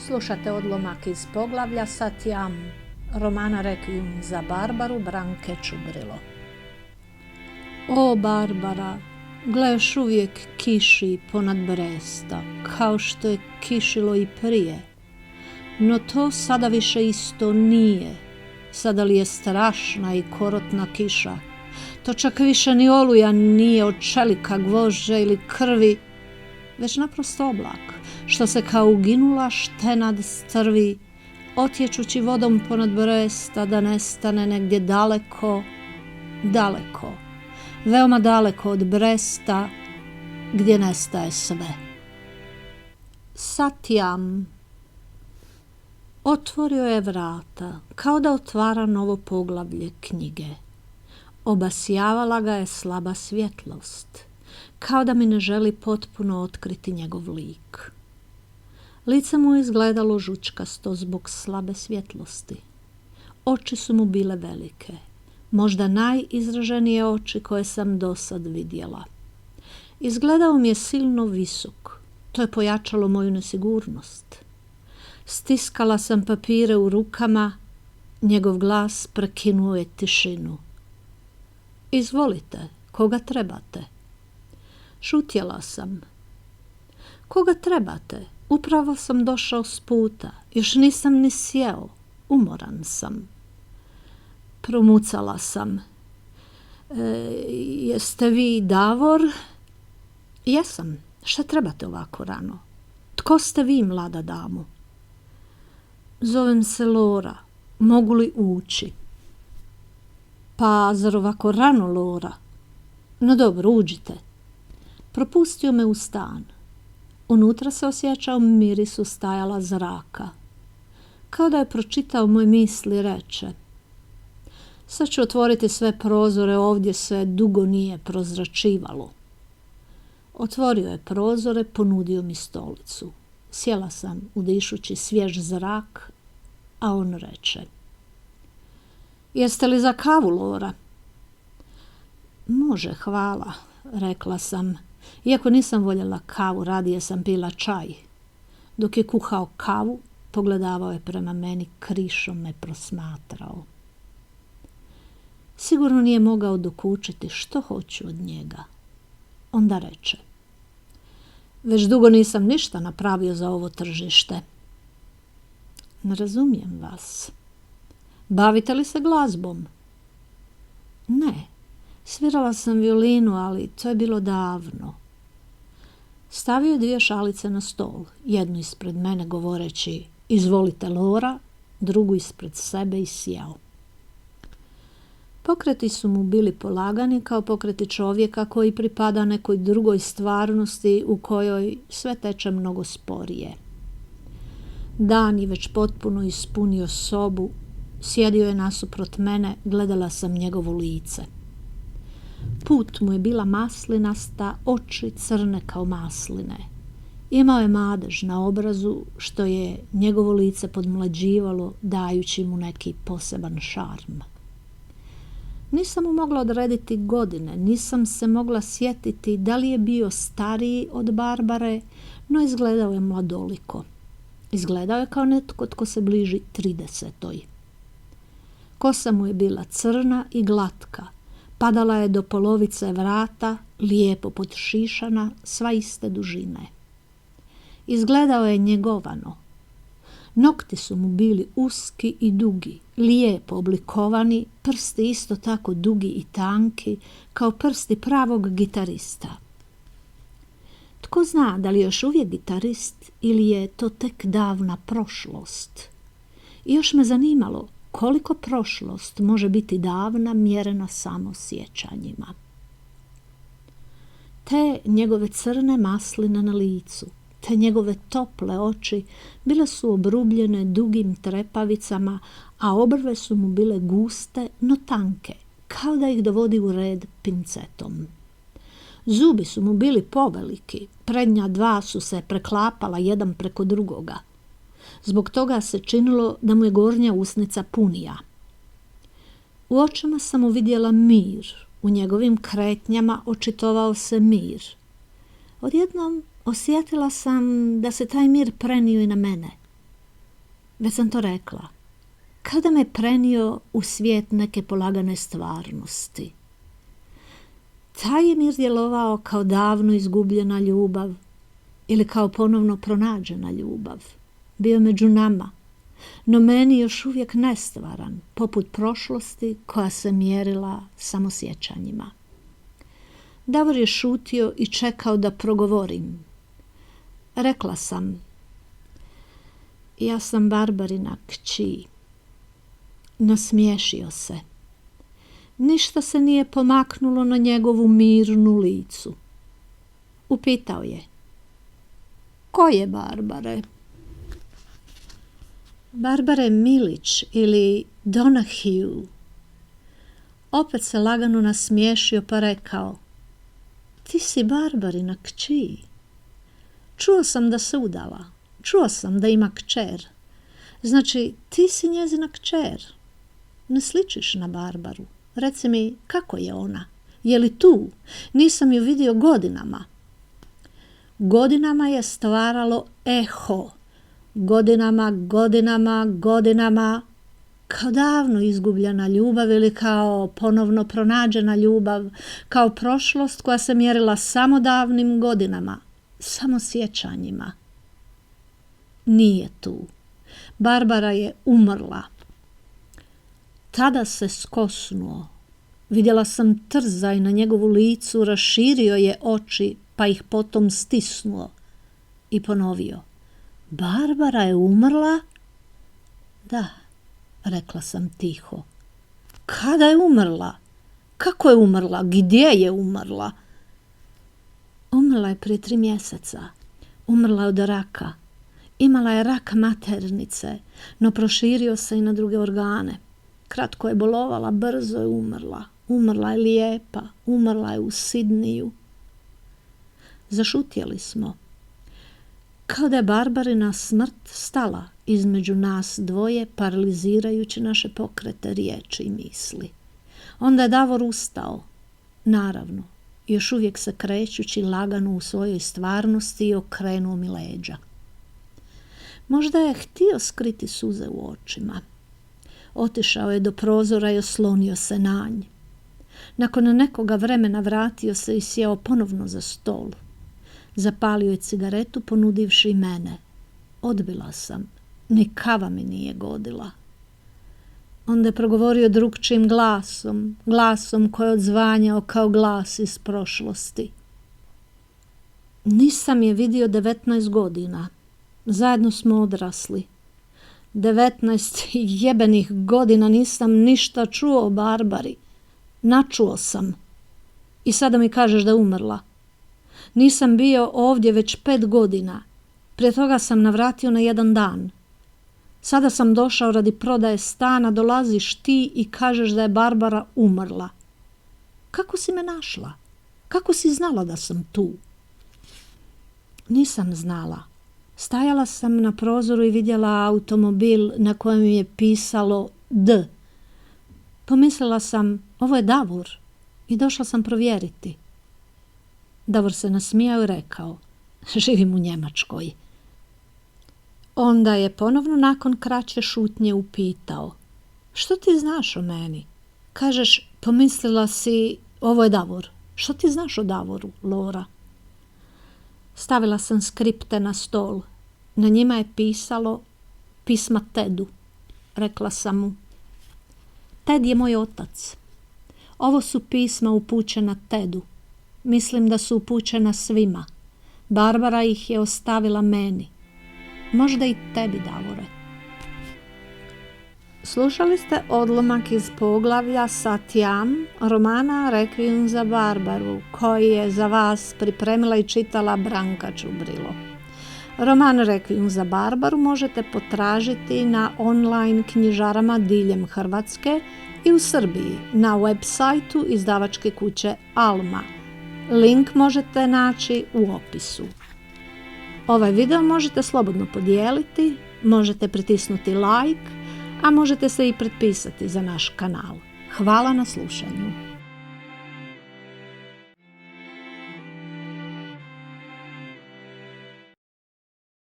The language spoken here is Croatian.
Slušate odlomak iz poglavlja Satyam, romana Rekvijum za Barbaru Branke Čubrilo. O Barbara, gle još uvijek kiši ponad Bresta, kao što je kišilo i prije. No to sada više isto nije. Sada li je strašna i korotna kiša. To čak više ni oluja nije od čelika, gvožđa ili krvi, već naprosto oblak, što se kao uginula štenad strvi, otječući vodom ponad Bresta da nestane negdje daleko, daleko, veoma daleko od Bresta, gdje nestaje sve. Satyam otvorio je vrata, kao da otvara novo poglavlje knjige. Obasjavala ga je slaba svjetlost, kao da mi ne želi potpuno otkriti njegov lik. Lice mu je izgledalo žučkasto zbog slabe svjetlosti. Oči su mu bile velike, možda najizraženije oči koje sam dosad vidjela. Izgledao mi je silno visok, to je pojačalo moju nesigurnost. Stiskala sam papire u rukama, njegov glas prekinuo je tišinu. Izvolite, koga trebate? Šutjela sam. Koga trebate? Upravo sam došao s puta, još nisam ni sjeo, umoran sam. Promucala sam. Jeste vi Davor? Jesam. Šta trebate ovako rano? Tko ste vi, mlada damo? Zovem se Lora. Mogu li ući? Pa zar ovako rano, Lora? No dobro, uđite. Propustio me u stan. Unutra se osjećao miris ustajala zraka. Kao da je pročitao moje misli, reče: sad ću otvoriti sve prozore, ovdje se dugo nije prozračivalo. Otvorio je prozore, ponudio mi stolicu. Sjela sam udišući svjež zrak, a on reče: jeste li za kavu, Lora? Može, hvala, rekla sam. Iako nisam voljela kavu, radije sam pila čaj. Dok je kuhao kavu, pogledavao je prema meni, krišom me prosmatrao. Sigurno nije mogao dokučiti što hoću od njega. Onda reče: već dugo nisam ništa napravio za ovo tržište. Ne razumijem vas. Bavite li se glazbom? Ne. Svirala sam violinu, ali to je bilo davno. Stavio je 2 šalice na stol, jednu ispred mene govoreći: izvolite, Lora, drugu ispred sebe i sjeo. Pokreti su mu bili polagani kao pokreti čovjeka koji pripada nekoj drugoj stvarnosti u kojoj sve teče mnogo sporije. Dan je već potpuno ispunio sobu, sjedio je nasuprot mene, gledala sam njegovo lice. Put mu je bila maslinasta, oči crne kao masline. Imao je madež na obrazu, što je njegovo lice podmlađivalo, dajući mu neki poseban šarm. Nisam mu mogla odrediti godine, nisam se mogla sjetiti da li je bio stariji od Barbare, no izgledao je mladoliko. Izgledao je kao netko tko se bliži 30. Kosa mu je bila crna i glatka. Padala je do polovice vrata, lijepo podšišana, sva iste dužine. Izgledao je njegovano. Nokti su mu bili uski i dugi, lijepo oblikovani, prsti isto tako dugi i tanki, kao prsti pravog gitarista. Tko zna da li je još uvijek gitarist ili je to tek davna prošlost? I još me zanimalo koliko prošlost može biti davna, mjerena samo sjećanjima. Te njegove crne masline na licu, te njegove tople oči bile su obrubljene dugim trepavicama, a obrve su mu bile guste, no tanke, kao da ih dovodi u red pincetom. Zubi su mu bili poveliki, prednja 2 su se preklapala jedan preko drugoga. Zbog toga se činilo da mu je gornja usnica punija. U očima sam mu vidjela mir, u njegovim kretnjama očitovao se mir. Odjednom osjetila sam da se taj mir prenio i na mene. Već sam to rekla. Kada me prenio u svijet neke polagane stvarnosti. Taj je mir djelovao kao davno izgubljena ljubav ili kao ponovno pronađena ljubav. Bio među nama, no meni još uvijek nestvaran, poput prošlosti koja se mjerila samo sjećanjima. Davor je šutio i čekao da progovorim. Rekla sam, ja sam Barbarina kći. Nasmiješio se. Ništa se nije pomaknulo na njegovu mirnu licu. Upitao je, ko je Barbare? Barbare Milić ili Donahue. Opet se lagano nasmiješio pa rekao, ti si Barbarina kći. Čuo sam da se udala. Čuo sam da ima kćer. Znači, ti si njezina kćer. Ne sličiš na Barbaru. Reci mi, kako je ona? Je li tu? Nisam ju vidio godinama. Godinama je stvaralo eho. Godinama, kao davno izgubljena ljubav ili kao ponovno pronađena ljubav, kao prošlost koja se mjerila samo davnim godinama, samo sjećanjima. Nije tu. Barbara je umrla. Tada se skosnuo. Vidjela sam trzaj na njegovu licu, raširio je oči, pa ih potom stisnuo i ponovio. Barbara je umrla? Da, rekla sam tiho. Kada je umrla? Kako je umrla? Gdje je umrla? Umrla je prije 3 mjeseca. Umrla je od raka. Imala je rak maternice, no proširio se i na druge organe. Kratko je bolovala, brzo je umrla. Umrla je lijepa, umrla je u Sidniju. Zašutjeli smo. Kao da je Barbarina smrt stala između nas dvoje, paralizirajući naše pokrete, riječi i misli. Onda je Davor ustao, naravno, još uvijek se krećući lagano u svojoj stvarnosti i okrenuo mi leđa. Možda je htio skriti suze u očima. Otišao je do prozora i oslonio se na nj. Nakon nekoga vremena vratio se i sjeo ponovno za stol. Zapalio je cigaretu ponudivši mene. Odbila sam. Ni kava mi nije godila. Onda je progovorio drukčijim glasom koji je odzvanjao kao glas iz prošlosti. Nisam je vidio 19 godina. Zajedno smo odrasli. 19 jebenih godina nisam ništa čuo o Barbari. Načuo sam. I sada mi kažeš da je umrla. Nisam bio ovdje već 5 godina. Prije toga sam navratio na 1 dan. Sada sam došao radi prodaje stana, dolaziš ti i kažeš da je Barbara umrla. Kako si me našla? Kako si znala da sam tu? Nisam znala. Stajala sam na prozoru i vidjela automobil na kojem je pisalo D. Pomislila sam, ovo je Davor, i došla sam provjeriti. Davor se nasmijao i rekao, živim u Njemačkoj. Onda je ponovno nakon kraće šutnje upitao, što ti znaš o meni? Kažeš, pomislila si, ovo je Davor. Što ti znaš o Davoru, Lora? Stavila sam skripte na stol. Na njima je pisalo pisma Tedu. Rekla sam mu, Ted je moj otac. Ovo su pisma upućena Tedu. Mislim da su upućena svima. Barbara ih je ostavila meni. Možda i tebi, Davore. Slušali ste odlomak iz poglavlja Satyam romana Rekvijum za Barbaru, koji je za vas pripremila i čitala Branka Čubrilo. Roman Rekvijum za Barbaru možete potražiti na online knjižarama diljem Hrvatske i u Srbiji na web sajtu izdavačke kuće Alma. Link možete naći u opisu. Ovaj video možete slobodno podijeliti, možete pritisnuti like, a možete se i pretpisati za naš kanal. Hvala na slušanju.